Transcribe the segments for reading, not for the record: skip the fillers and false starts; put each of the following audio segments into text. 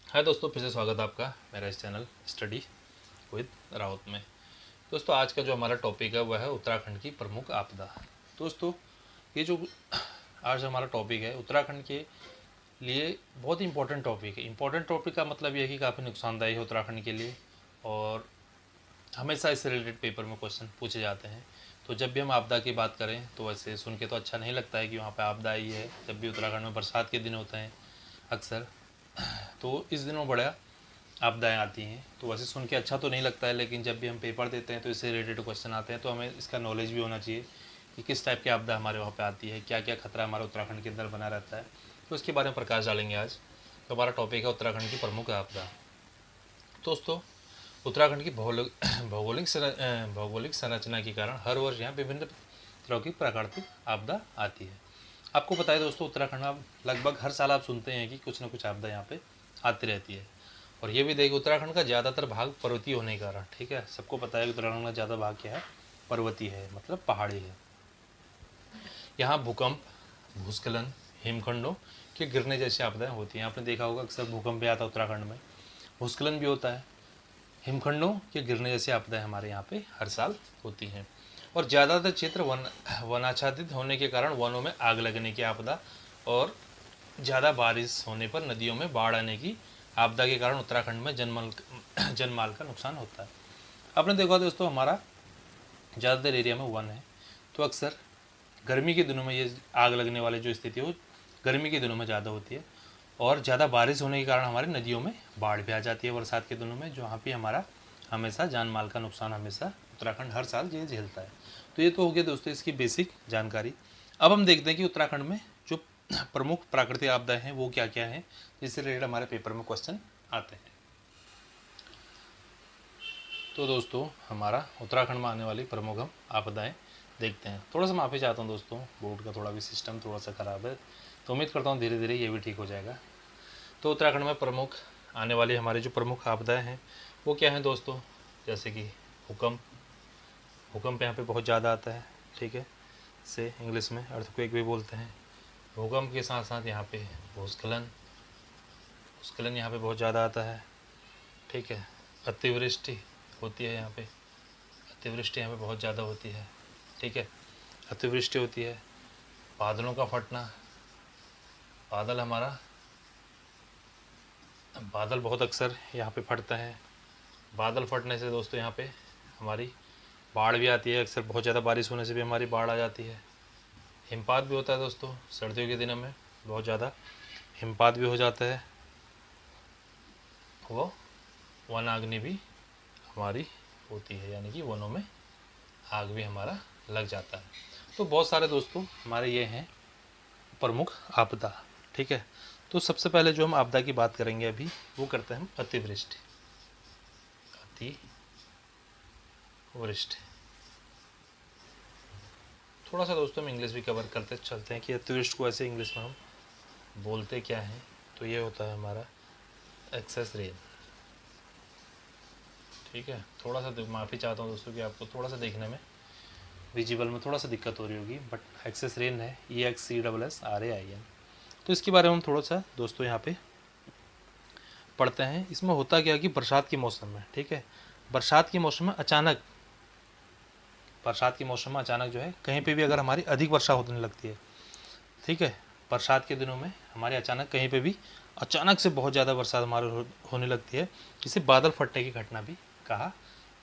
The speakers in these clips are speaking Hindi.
हाय दोस्तों, फिर से स्वागत है आपका मेरा इस चैनल स्टडी विद राउत में। दोस्तों, आज का जो हमारा टॉपिक है वह है उत्तराखंड की प्रमुख आपदा। दोस्तों, ये जो आज हमारा टॉपिक है उत्तराखंड के लिए बहुत ही इंपॉर्टेंट टॉपिक है। इंपॉर्टेंट टॉपिक का मतलब ये है कि काफ़ी नुकसानदायी है उत्तराखंड के लिए, और हमेशा इससे रिलेटेड पेपर में क्वेश्चन पूछे जाते हैं। तो जब भी हम आपदा की बात करें तो वैसे सुन के तो अच्छा नहीं लगता है कि वहाँ पर आपदा आई है। जब भी उत्तराखंड में बरसात के दिन होते हैं अक्सर, तो इस दिनों बड़ा आपदाएँ आती हैं, तो वैसे सुन के अच्छा तो नहीं लगता है। लेकिन जब भी हम पेपर देते हैं तो इससे रिलेटेड क्वेश्चन आते हैं, तो हमें इसका नॉलेज भी होना चाहिए कि किस टाइप की आपदा हमारे वहाँ पे आती है, क्या क्या खतरा हमारे उत्तराखंड के अंदर बना रहता है। तो इसके बारे में प्रकाश डालेंगे आज। तो हमारा टॉपिक है उत्तराखंड की प्रमुख आपदा। दोस्तों, उत्तराखंड की भौगोलिक संरचना के कारण हर वर्ष यहाँ विभिन्न तरह की प्राकृतिक आपदा आती है। आपको पता है दोस्तों, उत्तराखंड में लगभग हर साल आप सुनते हैं कि कुछ ना कुछ आपदा यहाँ पे आती रहती है। और ये भी देखिए, उत्तराखंड का ज़्यादातर भाग पर्वतीय होने के कारण, ठीक है, सबको पता है कि उत्तराखंड का ज़्यादा भाग क्या है, पर्वतीय है, मतलब पहाड़ी है। यहाँ भूकंप, भूस्खलन, हिमखंडों के गिरने जैसी आपदाएं होती हैं। आपने देखा होगा अक्सर भूकंप भी आता है उत्तराखंड में, भूस्खलन भी होता है, हिमखंडों के गिरने जैसी आपदाएं हमारे यहाँ पे हर साल होती हैं। और ज़्यादातर क्षेत्र वनाच्छादित होने के कारण वनों में आग लगने की आपदा और ज़्यादा बारिश होने पर नदियों में बाढ़ आने की आपदा के कारण उत्तराखंड में जनमाल का नुकसान होता है। आपने देखा दोस्तों, हमारा ज़्यादातर एरिया में वन है, तो अक्सर गर्मी के दिनों में ये आग लगने वाली जो स्थिति है वो गर्मी के दिनों में ज़्यादा होती है। और ज़्यादा बारिश होने के कारण हमारी नदियों में बाढ़ भी आ जाती है बरसात के दिनों में, जहाँ पे हमारा हमेशा जान माल का नुकसान हमेशा उत्तराखंड हर साल ये झेलता है। तो ये तो हो गया दोस्तों इसकी बेसिक जानकारी। अब हम देखते हैं कि उत्तराखंड में जो प्रमुख प्राकृतिक आपदाएं हैं वो क्या क्या हैं, जिससे रिलेटेड हमारे पेपर में क्वेश्चन आते हैं। तो दोस्तों, हमारा उत्तराखंड में आने वाली प्रमुख हम आपदाएं देखते हैं। थोड़ा सा माफ़ी चाहता हूँ दोस्तों, बोर्ड का थोड़ा भी सिस्टम थोड़ा सा ख़राब है, तो उम्मीद करता हूँ धीरे धीरे ये भी ठीक हो जाएगा। तो उत्तराखंड में प्रमुख आने वाली हमारी जो प्रमुख आपदाएं हैं वो क्या हैं दोस्तों, जैसे कि भूकंप। भूकंप यहाँ पे बहुत ज़्यादा आता है, ठीक है, से इंग्लिश में अर्थक्वेक भी बोलते हैं। भूकंप के साथ साथ यहाँ पे भूस्खलन, भूस्खलन यहाँ पे बहुत ज़्यादा आता है, ठीक है। अतिवृष्टि होती है यहाँ पे, अतिवृष्टि यहाँ पे बहुत ज़्यादा होती है, ठीक है, अतिवृष्टि होती है। बादलों का फटना, बादल हमारा बादल बहुत अक्सर यहाँ पे फटता है। बादल फटने से दोस्तों यहाँ पे हमारी बाढ़ भी आती है, अक्सर बहुत ज़्यादा बारिश होने से भी हमारी बाढ़ आ जाती है। हिमपात भी होता है दोस्तों, सर्दियों के दिनों में बहुत ज़्यादा हिमपात भी हो जाता है। वो वन अग्नि भी हमारी होती है, यानी कि वनों में आग भी हमारा लग जाता है। तो बहुत सारे दोस्तों हमारे ये हैं प्रमुख आपदा, ठीक है। तो सबसे पहले जो हम आपदा की बात करेंगे अभी वो करते हैं हम अतिवृष्टि। अतिवृष्टि थोड़ा सा दोस्तों हम इंग्लिश भी कवर करते चलते हैं कि अतिवृष्टि को ऐसे इंग्लिश में हम बोलते क्या हैं। तो ये होता है हमारा एक्सेस रेन, ठीक है। थोड़ा सा माफ़ी चाहता हूँ दोस्तों कि आपको थोड़ा सा देखने में विजिबल में थोड़ा सा दिक्कत हो रही होगी, बट एक्सेस रेन है, EXCSSRAIN। तो इसके बारे में हम थोड़ा सा दोस्तों यहाँ पे पढ़ते हैं। इसमें होता क्या कि बरसात के मौसम में, ठीक है, बरसात के मौसम में अचानक जो है कहीं पे भी अगर हमारी अधिक वर्षा होने लगती है, ठीक है, बरसात के दिनों में हमारे अचानक कहीं पे भी अचानक से बहुत ज़्यादा बरसात हमारे होने लगती है, जिसे बादल फटने की घटना भी कहा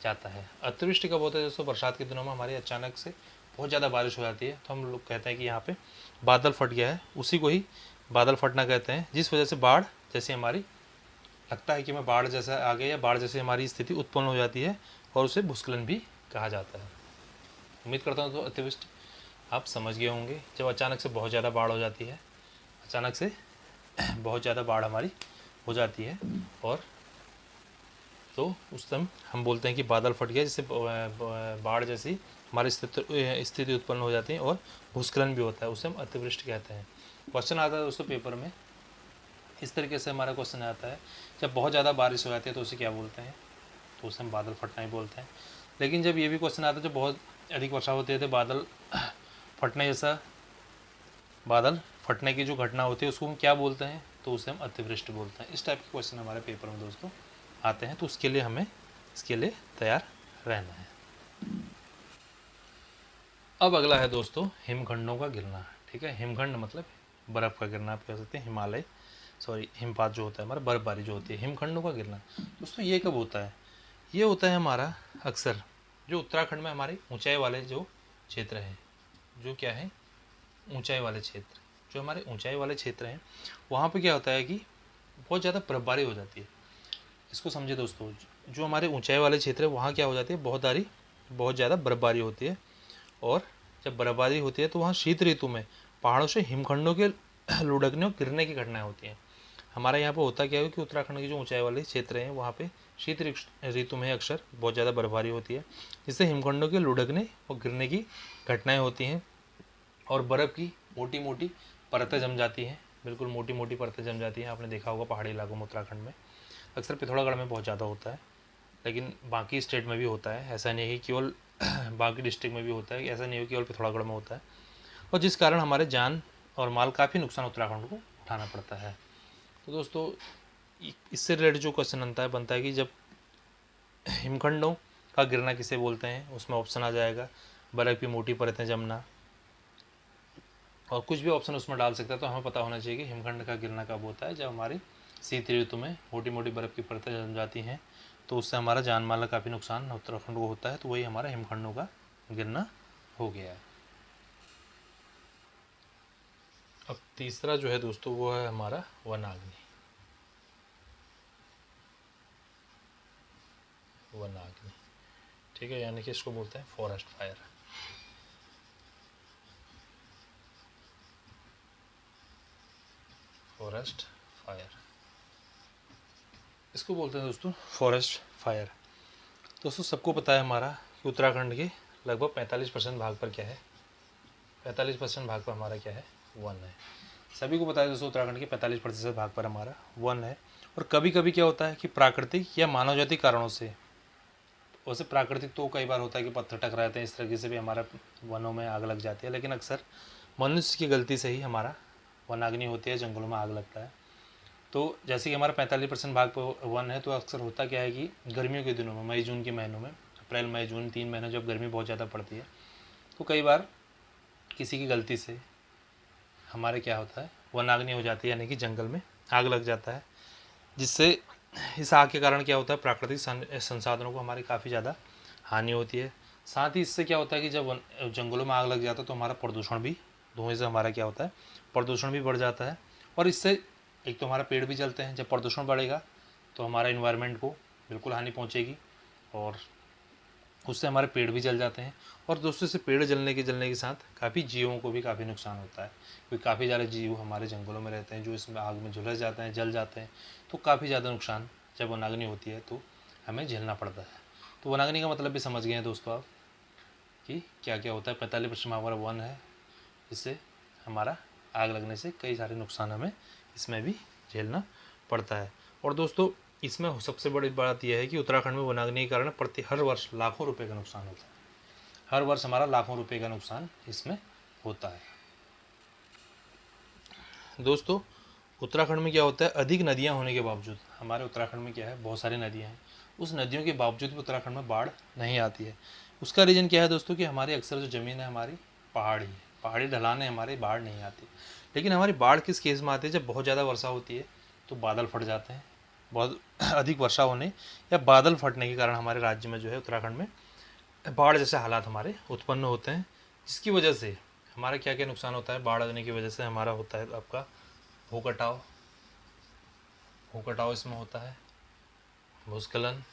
जाता है। अतिवृष्टि कब होता है दोस्तों, बरसात के दिनों में हमारी अचानक से बहुत ज़्यादा बारिश हो जाती है, तो हम लोग कहते हैं कि यहाँ पे बादल फट गया है, उसी को ही बादल फटना कहते हैं। जिस वजह से बाढ़ जैसे हमारी लगता है कि मैं बाढ़ जैसा आ गया या बाढ़ जैसी हमारी स्थिति उत्पन्न हो जाती है, और उसे भूस्खलन भी कहा जाता है। उम्मीद करता हूँ तो अतिवृष्टि आप समझ गए होंगे, जब अचानक से बहुत ज़्यादा बाढ़ हो जाती है, अचानक से बहुत ज़्यादा बाढ़ हमारी हो जाती है, और तो उस टाइम हम बोलते हैं कि बादल फट गया, जिससे बाढ़ जैसी हमारी स्थिति उत्पन्न हो जाती है, और भूस्खलन भी होता है, उसे हम अतिवृष्टि कहते हैं। क्वेश्चन आता है दोस्तों पेपर में, इस तरीके से हमारा क्वेश्चन आता है, जब बहुत ज़्यादा बारिश हो जाती है तो उसे क्या बोलते हैं, तो उसे हम बादल फटना ही बोलते हैं। लेकिन जब ये भी क्वेश्चन आता है जब बहुत अधिक वर्षा होती है तो बादल फटने जैसा, बादल फटने की जो घटना होती है उसको हम क्या बोलते हैं, तो उसे हम अतिवृष्टि बोलते हैं। इस टाइप के क्वेश्चन हमारे पेपर में दोस्तों आते हैं, तो उसके लिए हमें इसके लिए तैयार रहना है। अब अगला है दोस्तों हिमखंडों का गिरना। ठीक है, हिमखंड मतलब बर्फ़ का गिरना, आप कह सकते हैं हिमालय, सॉरी हिमपात जो होता है हमारा, बर्फबारी जो होती है। हिमखंडों का गिरना दोस्तों ये कब होता है? ये होता है हमारा अक्सर जो उत्तराखंड में हमारे ऊंचाई वाले जो क्षेत्र हैं, जो क्या है ऊंचाई वाले क्षेत्र, जो हमारे ऊंचाई वाले क्षेत्र हैं, वहाँ पे क्या होता है कि बहुत ज़्यादा बर्फबारी हो जाती है। इसको समझे दोस्तों, जो हमारे ऊंचाई वाले क्षेत्र है वहाँ क्या हो जाती है, बहुत ज़्यादा बर्फबारी होती है। और जब बर्फबारी होती है तो वहाँ शीत ऋतु में पहाड़ों से हिमखंडों के लुढ़कने और गिरने की घटनाएं होती हैं। हमारे यहाँ पे होता क्या है कि उत्तराखंड के जो ऊंचाई वाले क्षेत्र हैं वहाँ पे शीत ऋतु में अक्सर बहुत ज़्यादा बर्फबारी होती है, जिससे हिमखंडों के लुढ़कने और गिरने की घटनाएं होती हैं और बर्फ़ की मोटी मोटी परतें जम जाती हैं। बिल्कुल मोटी मोटी परतें जम जाती हैं। आपने देखा होगा पहाड़ी इलाकों में उत्तराखंड में अक्सर पिथौरागढ़ में बहुत ज़्यादा होता है, लेकिन बाकी स्टेट में भी होता है। ऐसा नहीं है कि केवल बाकी डिस्ट्रिक्ट में भी होता है, ऐसा नहीं है कि केवल पिथौरागढ़ में होता है, और जिस कारण हमारे जान और माल काफ़ी नुकसान उत्तराखंड को उठाना पड़ता है। तो दोस्तों इससे रिलेटेड जो क्वेश्चन बनता है कि जब हिमखंडों का गिरना किसे बोलते हैं, उसमें ऑप्शन आ जाएगा बर्फ़ की मोटी परतें जमना, और कुछ भी ऑप्शन उसमें डाल सकता है। तो हमें पता होना चाहिए कि हिमखंड का गिरना कब होता है, जब हमारी शीत ऋतु में मोटी मोटी बर्फ़ की परतें जम जाती हैं, तो उससे हमारा जान माल का काफ़ी नुकसान उत्तराखंड को होता है। तो वही हमारा हिमखंडों का गिरना हो गया है। अब तीसरा जो है दोस्तों वो है हमारा वनाग्नि। वनाग्नि, ठीक है, यानी कि इसको बोलते हैं फॉरेस्ट फायर। फॉरेस्ट फायर, इसको बोलते हैं दोस्तों फॉरेस्ट फायर। दोस्तों सबको पता है हमारा कि उत्तराखंड के लगभग 45% भाग पर क्या है, 45% भाग पर हमारा क्या है, वन है। सभी को पता है दोस्तों उत्तराखंड के 45% भाग पर हमारा वन है। और कभी कभी क्या होता है कि प्राकृतिक या मानव जाति कारणों से, वैसे प्राकृतिक तो कई बार होता है कि पत्थर टकराते हैं, इस तरीके से भी हमारा वनों में आग लग जाती है, लेकिन अक्सर मनुष्य की गलती से ही हमारा वनाग्नि होती है, जंगलों में आग लगता है। तो जैसे कि हमारा 45% भाग पर वन है, तो अक्सर होता क्या है कि गर्मियों के दिनों में, मई जून के महीनों में, अप्रैल मई जून 3 महीने जब गर्मी बहुत ज़्यादा पड़ती है, तो कई बार किसी की गलती से हमारे क्या होता है, वनाग्नि हो जाती है, यानी कि जंगल में आग लग जाता है, जिससे इस आग के कारण क्या होता है, प्राकृतिक संसाधनों को हमारी काफ़ी ज़्यादा हानि होती है। साथ ही इससे क्या होता है कि जब जंगलों में आग लग जाता है तो हमारा प्रदूषण भी, धुएं से हमारा क्या होता है, प्रदूषण भी बढ़ जाता है। और इससे एक तो हमारा पेड़ भी जलते हैं। जब प्रदूषण बढ़ेगा तो हमारा इन्वायरमेंट को बिल्कुल हानि पहुँचेगी और उससे हमारे पेड़ भी जल जाते हैं। और दोस्तों से पेड़ जलने के साथ काफ़ी जीवों को भी काफ़ी नुकसान होता है, क्योंकि काफ़ी ज़्यादा जीव हमारे जंगलों में रहते हैं जो इसमें आग में झुलस जाते हैं, जल जाते हैं। तो काफ़ी ज़्यादा नुकसान जब वनाग्नि होती है तो हमें झेलना पड़ता है। तो वनाग्नि का मतलब भी समझ गए हैं दोस्तों आप कि क्या क्या होता है। 45% हमारा वन है, जिससे हमारा आग लगने से कई सारे नुकसान हमें इसमें भी झेलना पड़ता है। और दोस्तों इसमें सबसे बड़ी बात यह है कि उत्तराखंड में वनाग्नि के कारण हर वर्ष लाखों रुपए का नुकसान होता है। हर वर्ष हमारा लाखों रुपए का नुकसान इसमें होता है। दोस्तों उत्तराखंड में क्या होता है, अधिक नदियां होने के बावजूद, हमारे उत्तराखंड में क्या है, बहुत सारी नदियां हैं, उस नदियों के बावजूद भी उत्तराखंड में बाढ़ नहीं आती है। उसका रीज़न क्या है दोस्तों, कि हमारी अक्सर जो ज़मीन है हमारी पहाड़ी है, पहाड़ी ढलान है हमारी, बाढ़ नहीं आती। लेकिन हमारी बाढ़ किस केस में आती है, जब बहुत ज़्यादा वर्षा होती है तो बादल फट जाते हैं। बहुत अधिक वर्षा होने या बादल फटने के कारण हमारे राज्य में जो है उत्तराखंड में बाढ़ जैसे हालात हमारे उत्पन्न होते हैं, जिसकी वजह से हमारा क्या क्या नुकसान होता है। बाढ़ आने की वजह से हमारा होता है आपका भूकटाव, भूकटाव इसमें होता है, भूस्खलन,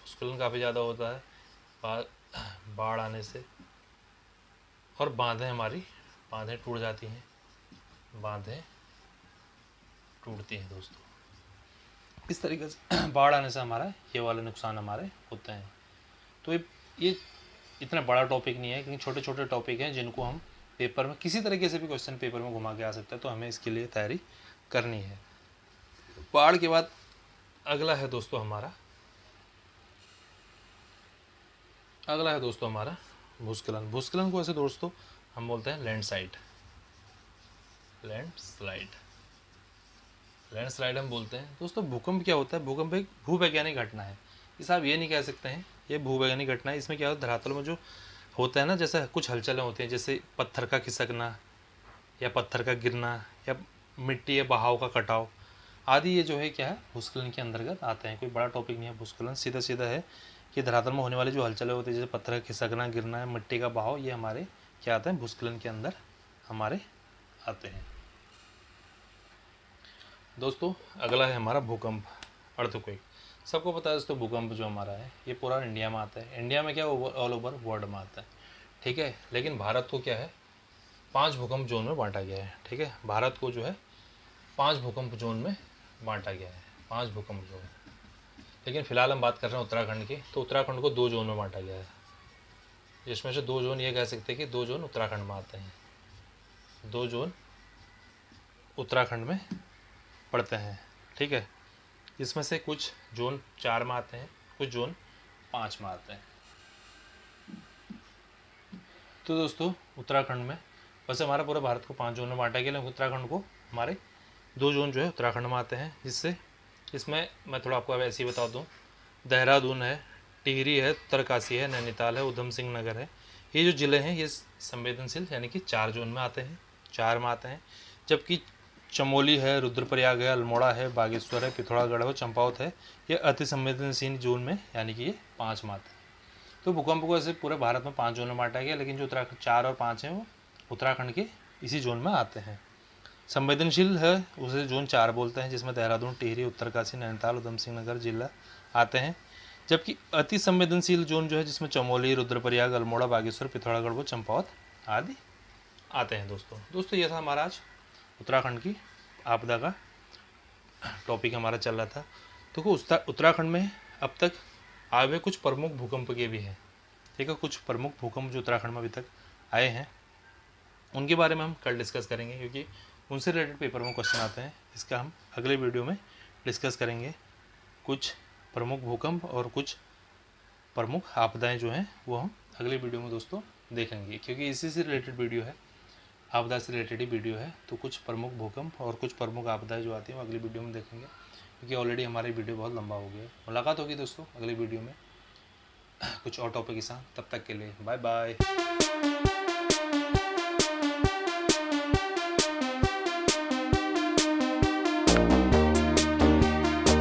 भूस्खलन काफ़ी ज़्यादा होता है बाढ़ आने से। और बांधें टूट जाती हैं, बांधें टूटती हैं दोस्तों। इस तरीके से बाढ़ आने से हमारा ये वाले नुकसान हमारे होते हैं। तो ये इतना बड़ा टॉपिक नहीं है, क्योंकि छोटे छोटे टॉपिक हैं जिनको हम पेपर में किसी तरीके से भी क्वेश्चन पेपर में घुमा के आ सकता है, तो हमें इसके लिए तैयारी करनी है। बाढ़ के बाद अगला है दोस्तों हमारा भूस्खलन। भूस्खलन को ऐसे दोस्तों हम बोलते हैं लैंडस्लाइड। लैंडस्लाइड हम बोलते हैं दोस्तों। भूकंप क्या होता है? भूकंप एक भूवैज्ञानिक घटना है। इसे आप ये नहीं कह सकते हैं ये भूवैज्ञानिक घटना है। इसमें क्या होता है, धरातल में जो होता है ना, जैसे कुछ हलचलें होती हैं, जैसे पत्थर का खिसकना या पत्थर का गिरना या मिट्टी या बहाव का कटाव आदि, ये जो है क्या है, भूस्खलन के अंतर्गत आते हैं। कोई बड़ा टॉपिक नहीं है भूस्खलन, सीधा सीधा है कि धरातल में होने वाली जो हलचलें होती है, जैसे पत्थर का खिसकना, गिरना है, मिट्टी का बहाव, ये हमारे क्या आते हैं, भूस्खलन के अंदर हमारे आते हैं। दोस्तों अगला है हमारा भूकंप, अर्थक्वेक। सबको पता है दोस्तों, भूकंप जो हमारा है ये पूरा इंडिया में आता है। इंडिया में क्या ऑल ओवर वर्ल्ड में आता है, ठीक है। लेकिन भारत को क्या है, 5 भूकंप जोन में बांटा गया है, ठीक है। भारत को जो है 5 भूकंप जोन में बांटा गया है, 5 भूकंप जोन। लेकिन फिलहाल हम बात कर रहे हैं उत्तराखंड की, तो उत्तराखंड को 2 जोन में बांटा गया है, जिसमें से 2 जोन ये कह सकते हैं कि 2 जोन उत्तराखंड में आते हैं, 2 जोन उत्तराखंड में पड़ते हैं, ठीक है। इसमें से कुछ जोन 4 में आते हैं, कुछ जोन 5 में आते हैं। तो दोस्तों उत्तराखंड में, वैसे हमारा पूरे भारत को 5 जोन में बांटा गया, लेकिन उत्तराखंड को हमारे 2 जोन जो है उत्तराखंड में आते हैं। जिससे इसमें मैं थोड़ा आपको अब ऐसे ही बता दूँ, देहरादून है, टिहरी है, उत्तरकाशी है, नैनीताल है, उधम सिंह नगर है, ये जो ज़िले हैं ये संवेदनशील यानी कि 4 जोन में आते हैं, 4 में आते हैं। जबकि चमोली है, रुद्रप्रयाग है, अल्मोड़ा है, बागेश्वर है, पिथौरागढ़ है, चंपावत है, ये अति संवेदनशील जोन में यानी कि ये 5 में आते हैं। तो भूकंप को ऐसे पूरे भारत में 5 जोन में बांटा गया, लेकिन जो उत्तराखंड 4 और 5 हैं वो उत्तराखंड के इसी जोन में आते हैं। संवेदनशील है उसे जोन 4 बोलते हैं, जिसमें देहरादून, टिहरी, उत्तरकाशी, नैनीताल, उधम सिंह नगर जिला आते हैं। जबकि अति संवेदनशील जोन जो है, जिसमें चमोली, रुद्रप्रयाग, अल्मोड़ा, बागेश्वर, पिथौरागढ़, वो चंपावत आदि आते हैं। दोस्तों ये था हमारा आज उत्तराखंड की आपदा का टॉपिक हमारा चल रहा था। तो उत्तराखंड में अब तक आए हुए कुछ प्रमुख भूकंप के भी हैं, ठीक है। कुछ प्रमुख भूकंप जो उत्तराखंड में अभी तक आए हैं उनके बारे में हम कल डिस्कस करेंगे, क्योंकि उनसे रिलेटेड पेपर में क्वेश्चन आते हैं। इसका हम अगले वीडियो में डिस्कस करेंगे। कुछ प्रमुख भूकंप और कुछ प्रमुख आपदाएं जो हैं वो हम अगले वीडियो में दोस्तों देखेंगे, क्योंकि इसी से रिलेटेड वीडियो है, आपदा से रिलेटेड ही वीडियो है। तो कुछ प्रमुख भूकंप और कुछ प्रमुख आपदाएं जो आती हैं वो अगली वीडियो में देखेंगे, क्योंकि ऑलरेडी हमारी वीडियो बहुत लंबा हो गया है। मुलाकात होगी दोस्तों अगली वीडियो में कुछ और टॉपिक के साथ। तब तक के लिए बाय बाय।